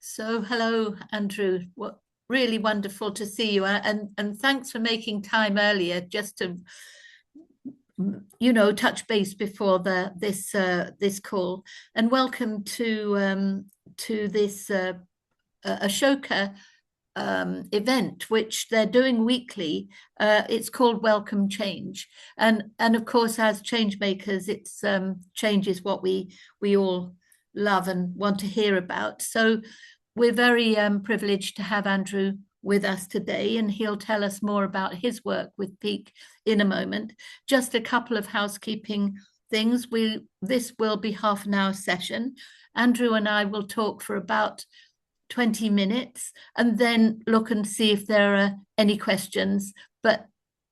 So, hello, Andrew. What really wonderful to see you, and thanks for making time earlier just to touch base before this call. And welcome to this Ashoka event, which they're doing weekly. It's called Welcome Change, and of course, as change makers, it's change is what we all love and want to hear about. So we're very privileged to have Andrew with us today, and he'll tell us more about his work with Peak in a moment. Just a couple of housekeeping things. This will be half an hour session. Andrew and I will talk for about 20 minutes and then look and see if there are any questions. But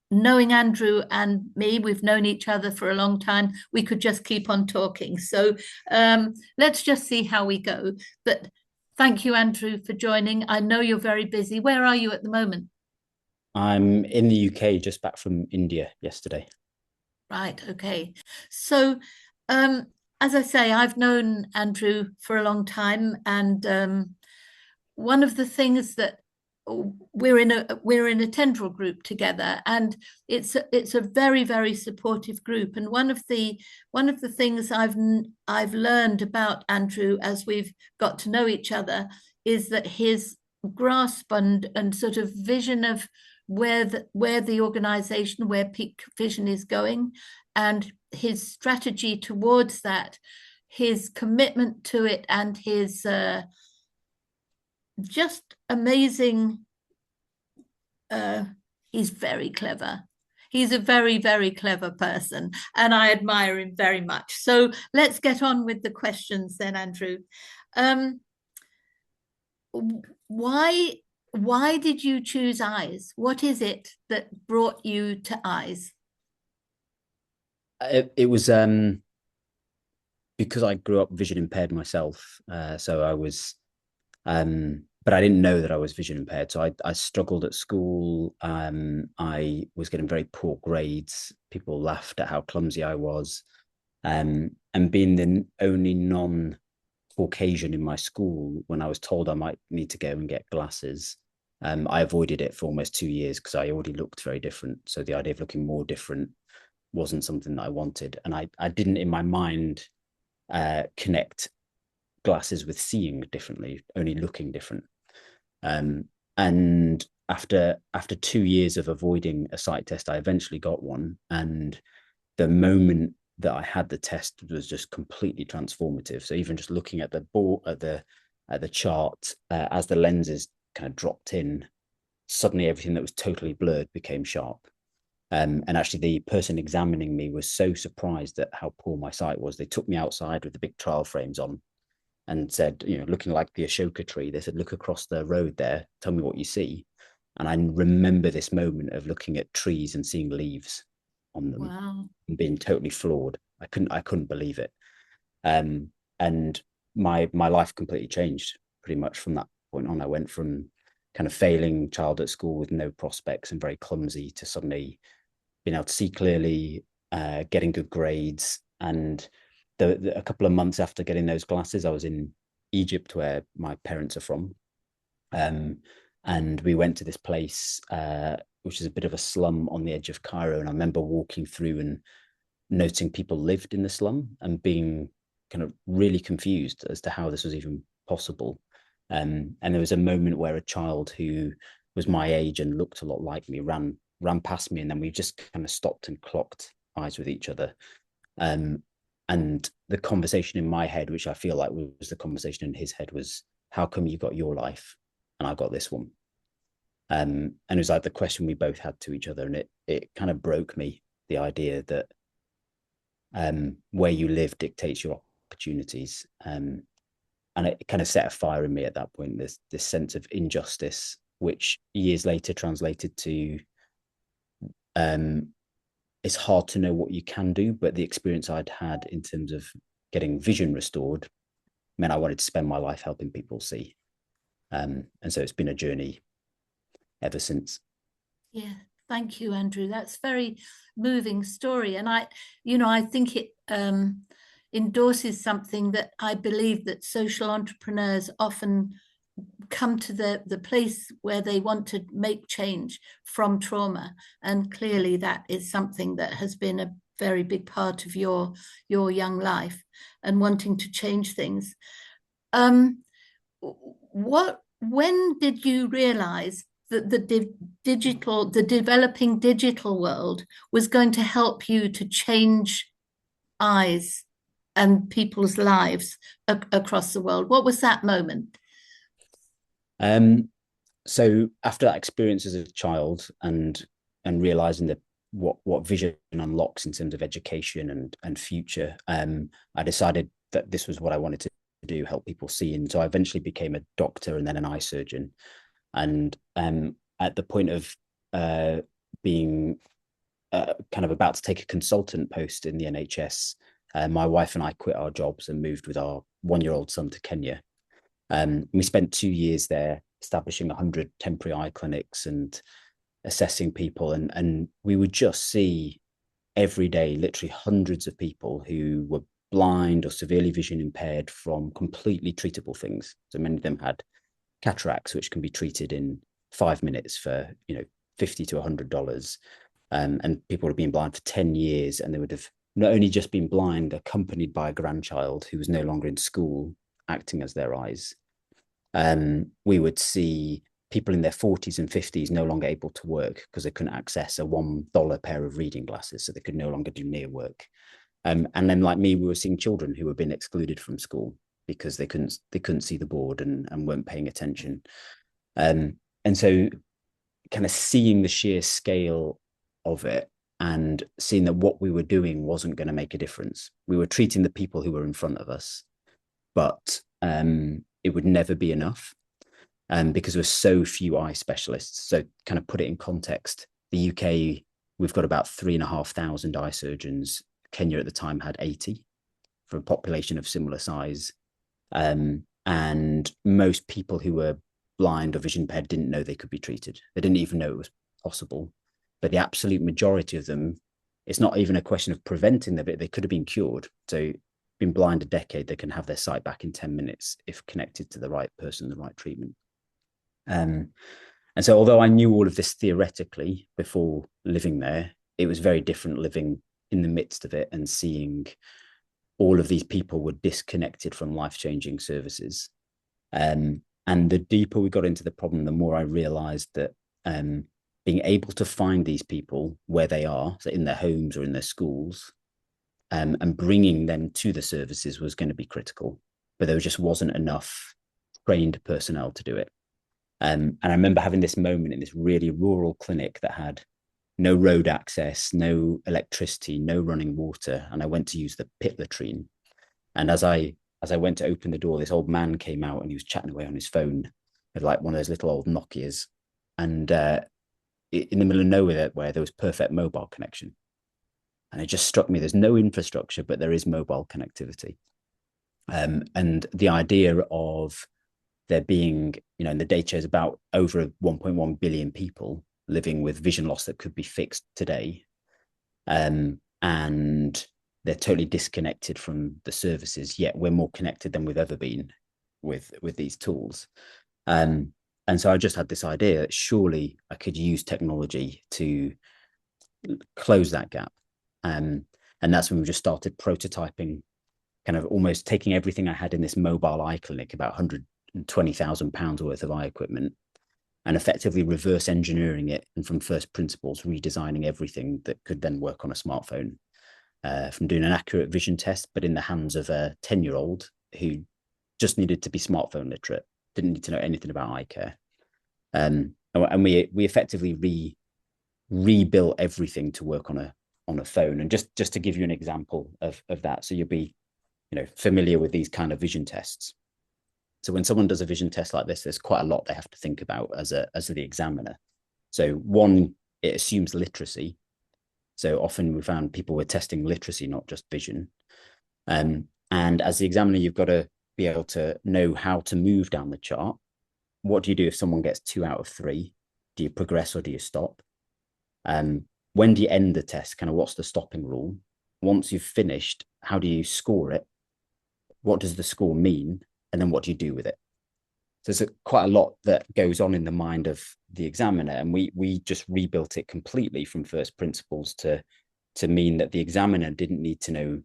knowing Andrew and me, we've known each other for a long time, we could just keep on talking. So let's just see how we go. But thank you, Andrew, for joining. I know you're very busy. Where are you at the moment? I'm in the UK, just back from India yesterday. Right, okay. So, um, as I say, I've known Andrew for a long time, and one of the things that we're in a tendril group together, and it's a very, very supportive group. And one of the things I've learned about Andrew as we've got to know each other is that his grasp and sort of vision of where the organization, where Peak Vision is going, and his strategy towards that, his commitment to it, and his just amazing. Uh, he's very clever. He's a very, very clever person, and I admire him very much. So let's get on with the questions then, Andrew. Um, why why did you choose eyes? What is it that brought you to eyes? It was because I grew up vision impaired myself. But I didn't know that I was vision impaired. So I struggled at school. I was getting very poor grades. People laughed at how clumsy I was. And being the only non-Caucasian in my school, when I was told I might need to go and get glasses, I avoided it for almost 2 years because I already looked very different. So the idea of looking more different wasn't something that I wanted. And I didn't in my mind connect glasses with seeing differently, only looking different. And after 2 years of avoiding a sight test, I eventually got one. And the moment that I had the test was just completely transformative. So even just looking at the board at the chart as the lenses kind of dropped in, suddenly everything that was totally blurred became sharp. And actually, the person examining me was so surprised at how poor my sight was. They took me outside with the big trial frames on and said, looking like the Ashoka tree, they said, look across the road there, tell me what you see. And I remember this moment of looking at trees and seeing leaves on them Wow. and being totally floored. I couldn't believe it. And my life completely changed pretty much from that point on. I went from kind of failing child at school with no prospects and very clumsy to suddenly being able to see clearly, getting good grades. And a couple of months after getting those glasses, I was in Egypt, where my parents are from. And we went to this place, which is a bit of a slum on the edge of Cairo. And I remember walking through and noticing people lived in the slum and being kind of really confused as to how this was even possible. And there was a moment where a child who was my age and looked a lot like me ran past me, and then we just kind of stopped and clocked eyes with each other. And the conversation in my head, which I feel like was the conversation in his head, was, how come you got your life and I got this one? And it was like the question we both had to each other, and it kind of broke me, the idea that where you live dictates your opportunities. And it kind of set a fire in me at that point, this sense of injustice, which years later translated to it's hard to know what you can do, but the experience I'd had in terms of getting vision restored meant I wanted to spend my life helping people see. And so it's been a journey ever since. Yeah, thank you, Andrew. That's very moving story, and I think it endorses something that I believe that social entrepreneurs often come to the place where they want to make change from trauma. And clearly that is something that has been a very big part of your young life and wanting to change things. When did you realize that the developing digital world was going to help you to change eyes and people's lives across the world? What was that moment? So after that experience as a child and realizing that what vision unlocks in terms of education and future, I decided that this was what I wanted to do, help people see. And so I eventually became a doctor and then an eye surgeon. And at the point of being kind of about to take a consultant post in the NHS, my wife and I quit our jobs and moved with our 1-year-old son to Kenya. We spent 2 years there establishing 100 temporary eye clinics and assessing people. And we would just see every day, literally hundreds of people who were blind or severely vision impaired from completely treatable things. So many of them had cataracts, which can be treated in 5 minutes for, $50 to $100. And people would have been blind for 10 years, and they would have not only just been blind, accompanied by a grandchild who was no longer in school, acting as their eyes. We would see people in their 40s and 50s no longer able to work because they couldn't access a $1 pair of reading glasses, so they could no longer do near work. And then, like me, we were seeing children who were being excluded from school because they couldn't see the board and weren't paying attention. And so, kind of seeing the sheer scale of it and seeing that what we were doing wasn't going to make a difference. We were treating the people who were in front of us, but it would never be enough because there were so few eye specialists. So kind of put it in context, the UK, we've got about 3,500 eye surgeons. Kenya at the time had 80 for a population of similar size. And most people who were blind or vision impaired didn't know they could be treated. They didn't even know it was possible. But the absolute majority of them, it's not even a question of preventing them, but they could have been cured. So been blind a decade, they can have their sight back in 10 minutes if connected to the right person, the right treatment. And so although I knew all of this theoretically before living there, it was very different living in the midst of it and seeing all of these people were disconnected from life-changing services. And the deeper we got into the problem, the more I realized that being able to find these people where they are, so in their homes or in their schools, and bringing them to the services was going to be critical, but there just wasn't enough trained personnel to do it. And I remember having this moment in this really rural clinic that had no road access, no electricity, no running water. And I went to use the pit latrine. And as I went to open the door, this old man came out and he was chatting away on his phone with like one of those little old Nokias. And in the middle of nowhere where there was perfect mobile connection. And it just struck me, there's no infrastructure, but there is mobile connectivity. And the idea of there being, and the data is about over 1.1 billion people living with vision loss that could be fixed today. And they're totally disconnected from the services, yet we're more connected than we've ever been with these tools. And so I just had this idea that surely I could use technology to close that gap. And that's when we just started prototyping, kind of almost taking everything I had in this mobile eye clinic, about £120,000 worth of eye equipment, and effectively reverse engineering it and from first principles, redesigning everything that could then work on a smartphone, from doing an accurate vision test, but in the hands of a 10-year-old who just needed to be smartphone literate, didn't need to know anything about eye care. And we effectively rebuilt everything to work on a phone. And just to give you an example of that, so you'll be familiar with these kind of vision tests. So when someone does a vision test like this, there's quite a lot they have to think about as the examiner. So one, it assumes literacy. So often we found people were testing literacy, not just vision. And as the examiner, you've got to be able to know how to move down the chart. What do you do if someone gets 2 out of 3? Do you progress or do you stop? When do you end the test? Kind of what's the stopping rule? Once you've finished, how do you score it? What does the score mean? And then what do you do with it? So there's quite a lot that goes on in the mind of the examiner, and we just rebuilt it completely from first principles to mean that the examiner didn't need to know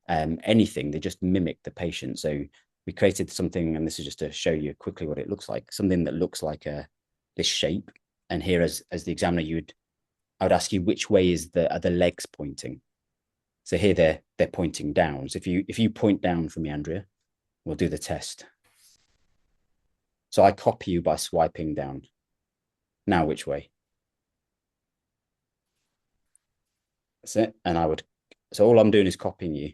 anything. They just mimicked the patient. So we created something, and this is just to show you quickly what it looks like, something that looks like this shape. And here, as the examiner, I would ask you, which way are the legs pointing? So here they're pointing down. So if you point down for me, Andrea, we'll do the test. So I copy you by swiping down. Now which way? That's it. And so all I'm doing is copying you,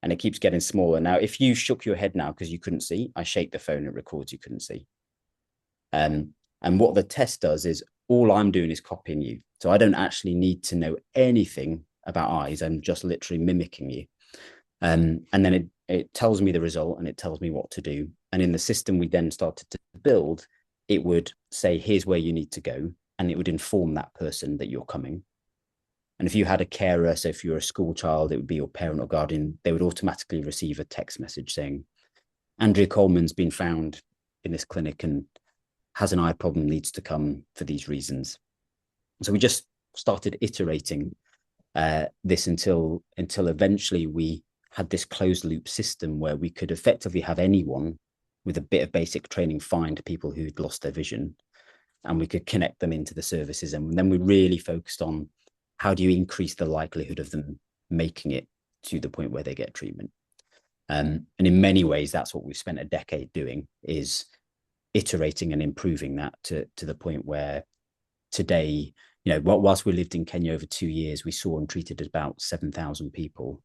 and it keeps getting smaller. Now, if you shook your head now because you couldn't see, I shake the phone, it records you couldn't see. And what the test does is all I'm doing is copying you. So I don't actually need to know anything about eyes. I'm just literally mimicking you. And then it tells me the result, and it tells me what to do. And in the system we then started to build, it would say, here's where you need to go. And it would inform that person that you're coming. And if you had a carer, so if you're a school child, it would be your parent or guardian, they would automatically receive a text message saying, Andrea Coleman's been found in this clinic and has an eye problem, needs to come for these reasons. So we just started iterating this until eventually we had this closed loop system where we could effectively have anyone with a bit of basic training find people who'd lost their vision, and we could connect them into the services. And then we really focused on how do you increase the likelihood of them making it to the point where they get treatment. And in many ways, that's what we've spent a decade doing, is iterating and improving that to the point where today, whilst we lived in Kenya over 2 years, we saw and treated about 7,000 people.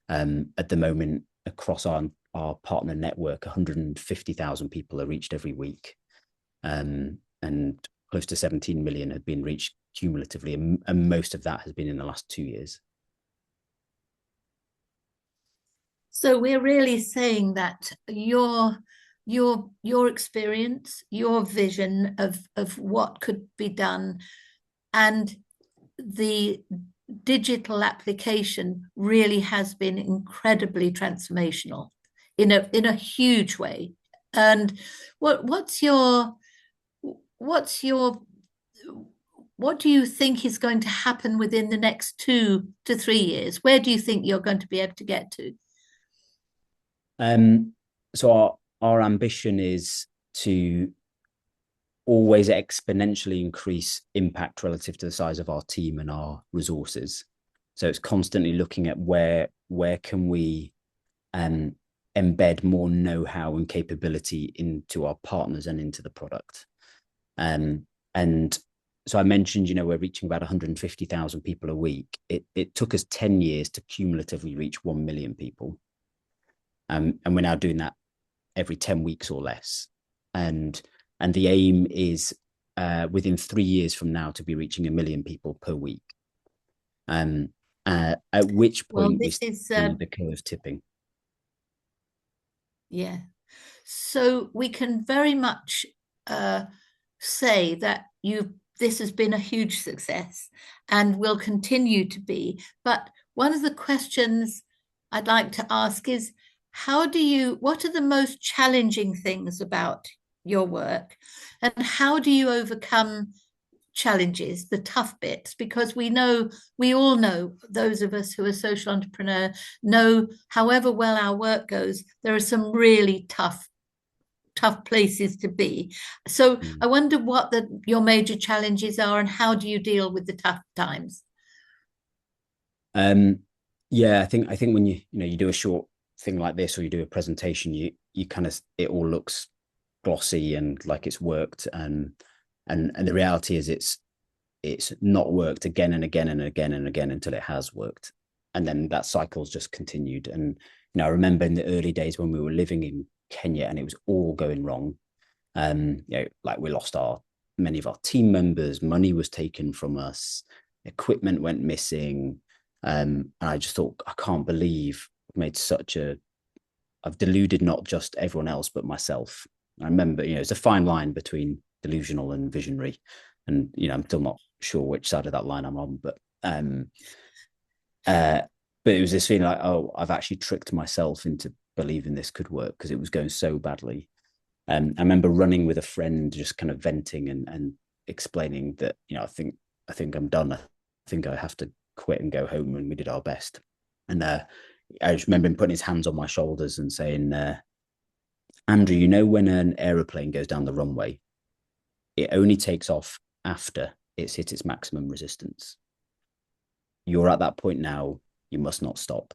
At the moment, across our partner network, 150,000 people are reached every week, and close to 17 million have been reached cumulatively, and most of that has been in the last 2 years. So we're really saying that your experience, your vision of what could be done, and the digital application really has been incredibly transformational in a huge way. And what do you think is going to happen within the next 2 to 3 years? Where do you think you're going to be able to get to? So our ambition is to always exponentially increase impact relative to the size of our team and our resources. So it's constantly looking at where can we embed more know-how and capability into our partners and into the product. And so I mentioned, we're reaching about 150,000 people a week. It took us 10 years to cumulatively reach 1 million people. And we're now doing that every 10 weeks or less. And the aim is within 3 years from now to be reaching 1 million people per week. At which point we see the curve tipping. Yeah. So we can very much say that this has been a huge success and will continue to be. But one of the questions I'd like to ask is, what are the most challenging things about your work, and how do you overcome challenges, the tough bits? Because we all know, those of us who are social entrepreneur know, however well our work goes, there are some really tough places to be. So I wonder what your major challenges are, and how do you deal with the tough times? Yeah, I think when you do a short thing like this, or you do a presentation, you kind of, it all looks glossy and like it's worked, and the reality is it's not worked again and again and again and again until it has worked, and then that cycle's just continued. And I remember in the early days when we were living in Kenya and it was all going wrong, like we lost many of our team members, money was taken from us, equipment went missing, and I just thought, I can't believe I've deluded not just everyone else but myself. I remember, it's a fine line between delusional and visionary, and I'm still not sure which side of that line I'm on, but it was this feeling like, oh, I've actually tricked myself into believing this could work, because it was going so badly. I remember running with a friend, just kind of venting and explaining that, I think I'm done. I think I have to quit and go home. And we did our best. And I just remember him putting his hands on my shoulders and saying, Andrew, when an aeroplane goes down the runway, it only takes off after it's hit its maximum resistance. You're at that point now, you must not stop.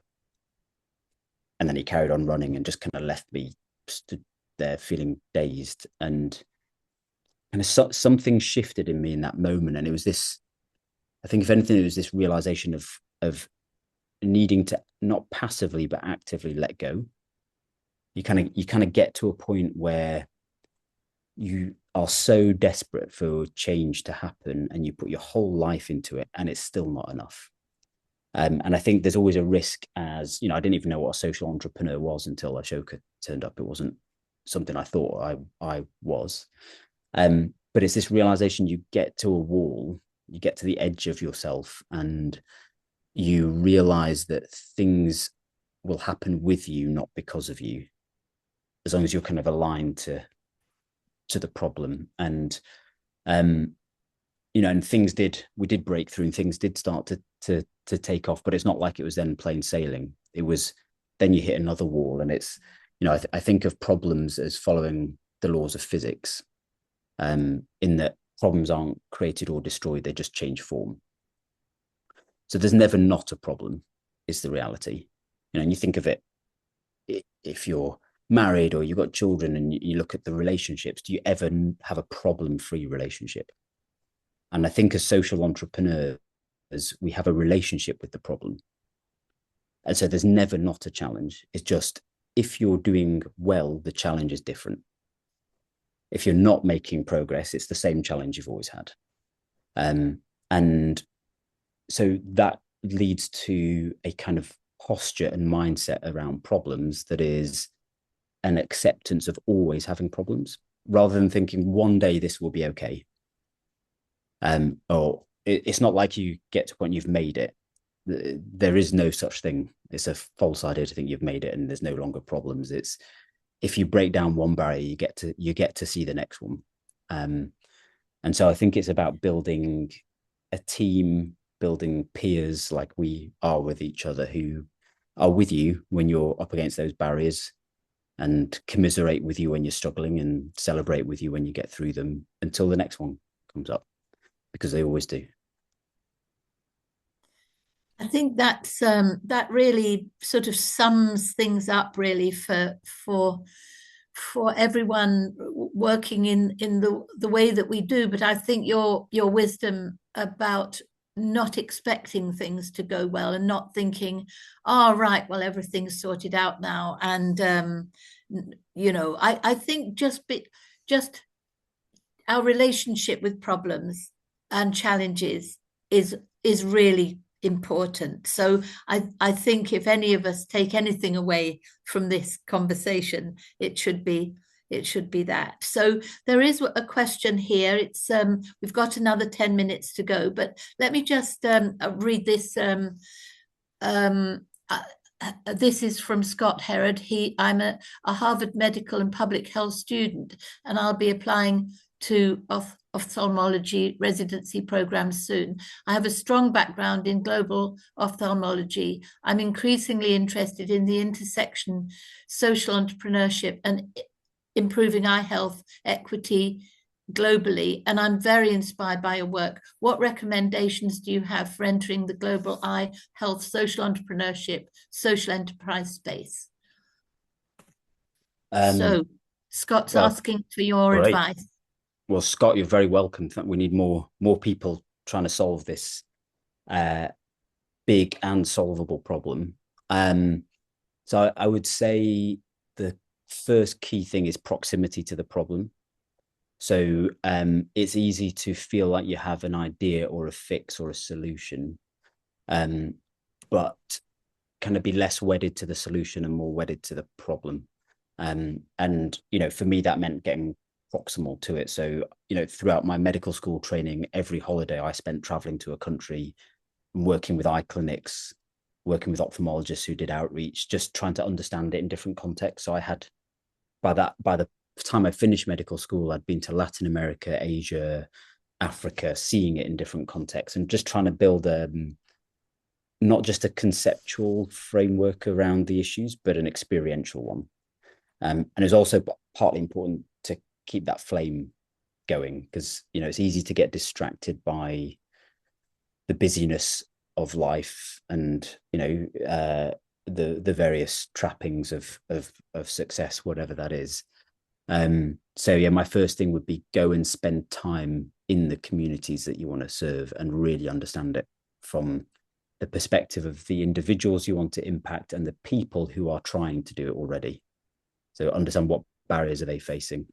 And then he carried on running and just kind of left me stood there feeling dazed. And something shifted in me in that moment. And it was this, I think if anything, it was this realization of needing to not passively, but actively let go. You kind of get to a point where you are so desperate for change to happen and you put your whole life into it and it's still not enough. And I think there's always a risk, as I didn't even know what a social entrepreneur was until Ashoka turned up. It wasn't something I thought I was. But it's this realization, you get to a wall, you get to the edge of yourself, and you realize that things will happen with you, not because of you, as long as you're kind of aligned to the problem. And and we did break through and things did start to take off, but it's not like it was then plain sailing. It was then you hit another wall, and it's I think of problems as following the laws of physics, in that problems aren't created or destroyed, they just change form. So there's never not a problem, is the reality. And you think of it, if you're married or you've got children and you look at the relationships, do you ever have a problem-free relationship? And I think as social entrepreneurs, we have a relationship with the problem. And so there's never not a challenge. It's just, if you're doing well, the challenge is different. If you're not making progress, it's the same challenge you've always had. And so that leads to a kind of posture and mindset around problems that is an acceptance of always having problems, rather than thinking one day this will be okay. Or it's not like you get to a point you've made it. There is no such thing. It's a false idea to think you've made it and there's no longer problems. It's, if you break down one barrier, you get to see the next one. And so I think it's about building a team, building peers like we are with each other, who are with you when you're up against those barriers, and commiserate with you when you're struggling, and celebrate with you when you get through them, until the next one comes up, because they always do. I think that's that really sort of sums things up, really, for everyone working in the way that we do. But I think your wisdom about not expecting things to go well, and not thinking, oh right, well, everything's sorted out now, and I think just our relationship with problems and challenges is really important. So I think if any of us take anything away from this conversation, it should be that. So there is a question here. It's we've got another 10 minutes to go, but let me just read this. This is from Scott Herod. I'm a Harvard Medical and Public Health student, and I'll be applying to ophthalmology residency programs soon. I have a strong background in global ophthalmology. I'm increasingly interested in the intersection social entrepreneurship and improving eye health equity globally, and I'm very inspired by your work. What recommendations do you have for entering the global eye health social entrepreneurship social enterprise space? So Scott's asking for your advice. Well, Scott, you're very welcome. We need more people trying to solve this big and solvable problem. So I would say the first key thing is proximity to the problem. So it's easy to feel like you have an idea or a fix or a solution, but kind of be less wedded to the solution and more wedded to the problem. And for me, that meant getting proximal to it. So throughout my medical school training, every holiday I spent traveling to a country, working with eye clinics, working with ophthalmologists who did outreach, just trying to understand it in different contexts. So I had, by the the time I finished medical school, I'd been to Latin America, Asia, Africa, seeing it in different contexts and just trying to build not just a conceptual framework around the issues, but an experiential one. And it's also partly important to keep that flame going because, you know, it's easy to get distracted by the busyness of life and, you know, the various trappings of success, whatever that is. So yeah, my first thing would be go and spend time in the communities that you want to serve and really understand it from the perspective of the individuals you want to impact and the people who are trying to do it already. So understand what barriers are they facing.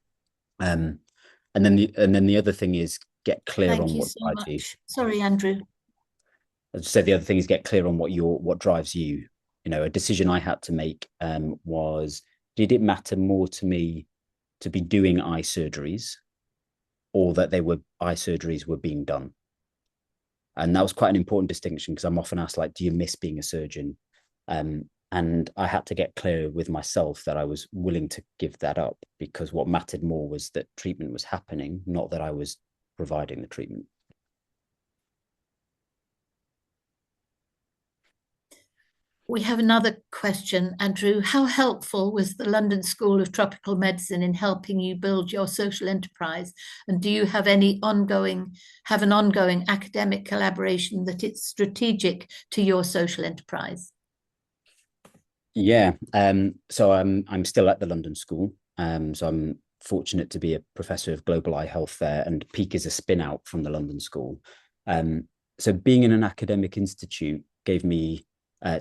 And then the other thing is get clear on what drives you. Sorry, Andrew. As I said, the other thing is get clear on what drives you. You know, a decision I had to make was, did it matter more to me to be doing eye surgeries or that eye surgeries were being done? And that was quite an important distinction because I'm often asked, like, do you miss being a surgeon? And I had to get clear with myself that I was willing to give that up because what mattered more was that treatment was happening, not that I was providing the treatment. We have another question, Andrew. How helpful was the London School of Tropical Medicine in helping you build your social enterprise? And do you have an ongoing academic collaboration that it's strategic to your social enterprise? Yeah, so I'm still at the London School. So I'm fortunate to be a professor of global eye health there, and Peak is a spin out from the London School. So being in an academic institute gave me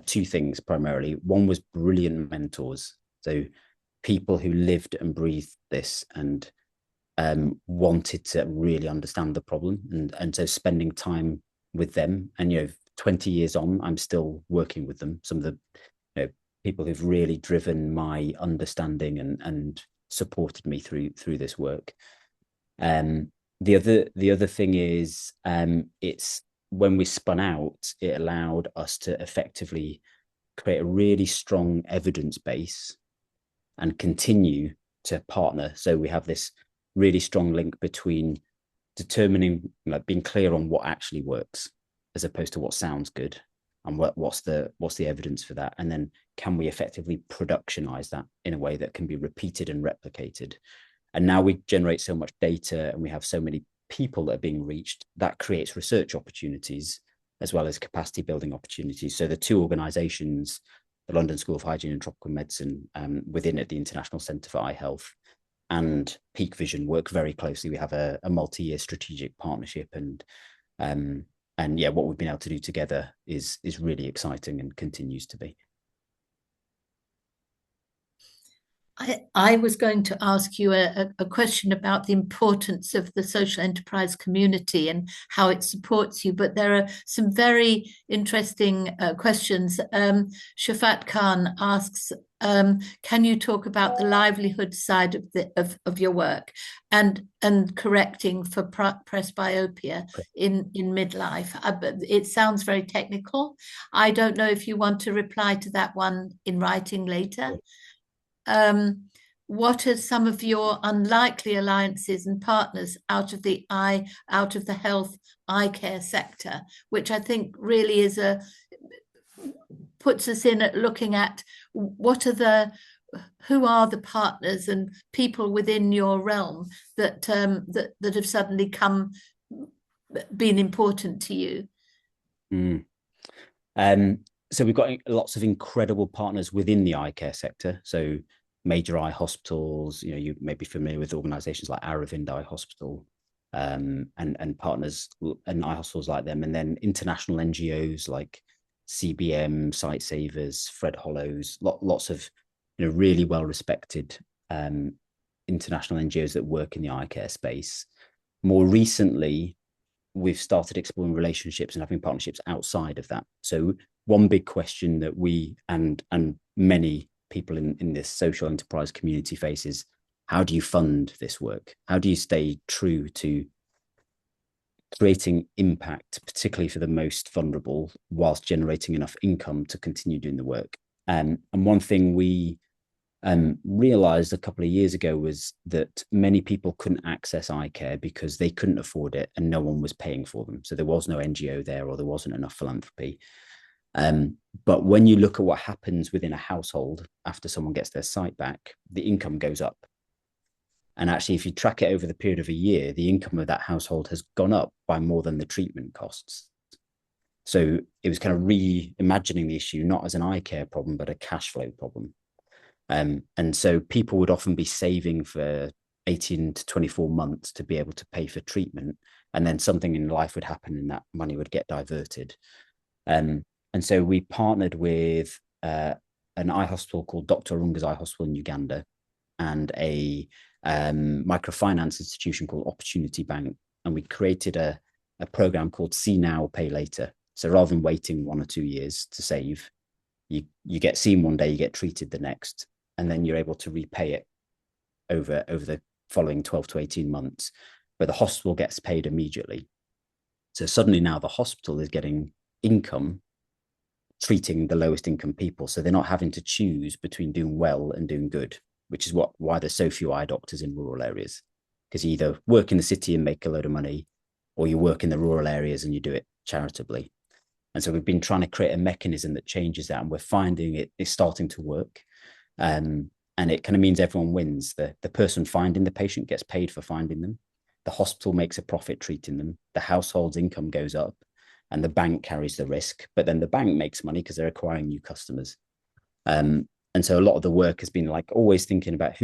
two things primarily. One was brilliant mentors, so people who lived and breathed this and wanted to really understand the problem, and so spending time with them. And 20 years on, I'm still working with them. Some of the people who've really driven my understanding and supported me through this work. The other thing is it's when we spun out, it allowed us to effectively create a really strong evidence base and continue to partner. So we have this really strong link between determining, being clear on what actually works as opposed to what sounds good, and what's the evidence for that, and then can we effectively productionize that in a way that can be repeated and replicated. And now we generate so much data and we have so many people that are being reached, that creates research opportunities as well as capacity building opportunities. So the two organizations, the London School of Hygiene and Tropical Medicine, within it, the International Centre for Eye Health, and Peak Vision, work very closely. We have a multi-year strategic partnership, and yeah, what we've been able to do together is really exciting and continues to be. I was going to ask you a question about the importance of the social enterprise community and how it supports you, but there are some very interesting questions. Shafat Khan asks, can you talk about the livelihood side of your work and correcting for presbyopia in midlife? It sounds very technical. I don't know if you want to reply to that one in writing later. What are some of your unlikely alliances and partners out of the health eye care sector, which I think really puts us in at looking at who are the partners and people within your realm that have suddenly been important to you? So we've got lots of incredible partners within the eye care sector. So major eye hospitals, you may be familiar with organizations like Aravind Eye Hospital, and partners and eye hospitals like them. And then international NGOs like CBM, Sight Savers, Fred Hollows, lots of really well-respected international NGOs that work in the eye care space. More recently, we've started exploring relationships and having partnerships outside of that. So one big question that we and many people in this social enterprise community face is, how do you fund this work? How do you stay true to creating impact, particularly for the most vulnerable, whilst generating enough income to continue doing the work? And one thing we realized a couple of years ago was that many people couldn't access eye care because they couldn't afford it and no one was paying for them. So there was no NGO there, or there wasn't enough philanthropy. But when you look at what happens within a household after someone gets their sight back, the income goes up. And actually, if you track it over the period of a year, the income of that household has gone up by more than the treatment costs. So it was kind of reimagining the issue, not as an eye care problem, but a cash flow problem. And so people would often be saving for 18 to 24 months to be able to pay for treatment. And then something in life would happen and that money would get diverted. And so we partnered with an eye hospital called Dr. Runga's Eye Hospital in Uganda, and a microfinance institution called Opportunity Bank. And we created a program called See Now, Pay Later. So rather than waiting 1 or 2 years to save, you get seen one day, you get treated the next, and then you're able to repay it over the following 12 to 18 months. But the hospital gets paid immediately. So suddenly now the hospital is getting income treating the lowest income people. So they're not having to choose between doing well and doing good, which is why there's so few eye doctors in rural areas. Because you either work in the city and make a load of money, or you work in the rural areas and you do it charitably. And so we've been trying to create a mechanism that changes that, and we're finding it is starting to work. And it kind of means everyone wins. The person finding the patient gets paid for finding them. The hospital makes a profit treating them. The household's income goes up, and the bank carries the risk. But then the bank makes money because they're acquiring new customers. And so a lot of the work has been like always thinking about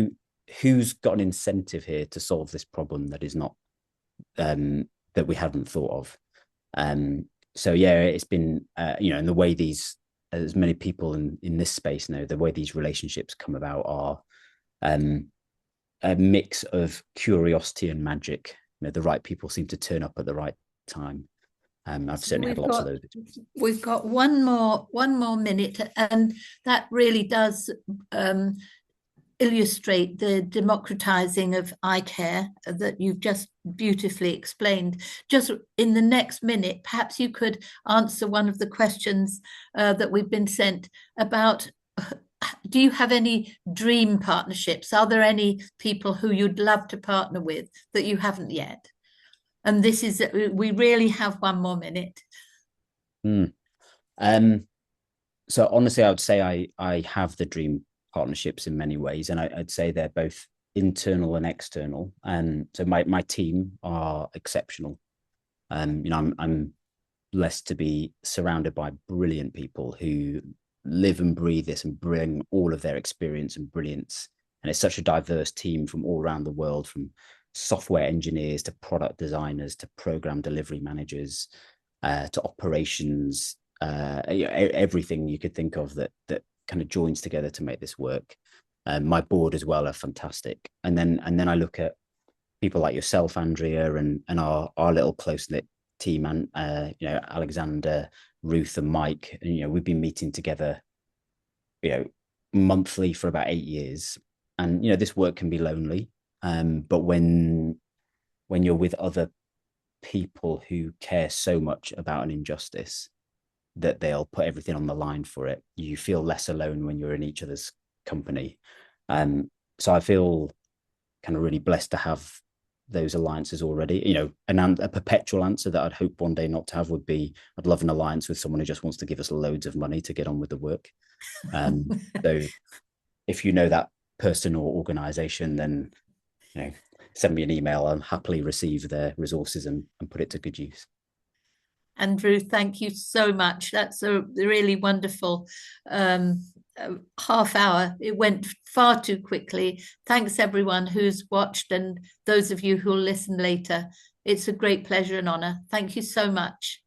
who's got an incentive here to solve this problem that is not that we hadn't thought of. So yeah, it's been and the way these, as many people in this space know, the way these relationships come about are a mix of curiosity and magic. The right people seem to turn up at the right time. I've certainly had lots of those. We've got one more minute, and that really does illustrate the democratizing of eye care that you've just beautifully explained. Just in the next minute, perhaps you could answer one of the questions that we've been sent about, do you have any dream partnerships? Are there any people who you'd love to partner with that you haven't yet? And this is, we really have one more minute. So honestly, I would say I have the dream partnerships in many ways, and I'd say they're both internal and external. And so my team are exceptional. I'm blessed to be surrounded by brilliant people who live and breathe this and bring all of their experience and brilliance. And it's such a diverse team from all around the world, from software engineers to product designers to program delivery managers to operations, everything you could think of that kind of joins together to make this work. My board as well are fantastic. And then I look at people like yourself, Andrea, and our little close-knit team, and Alexander, Ruth, and Mike. And we've been meeting together monthly for about 8 years. And this work can be lonely. But when you're with other people who care so much about an injustice that they'll put everything on the line for it, you feel less alone when you're in each other's company. So I feel kind of really blessed to have those alliances already. A perpetual answer that I'd hope one day not to have would be, I'd love an alliance with someone who just wants to give us loads of money to get on with the work. So if you know that person or organization, then send me an email. I'll happily receive their resources and put it to good use. Andrew, thank you so much. That's a really wonderful half hour. It went far too quickly. Thanks everyone who's watched, and those of you who'll listen later. It's a great pleasure and honor. Thank you so much.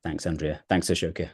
Thanks, Andrea. Thanks, Ashoka.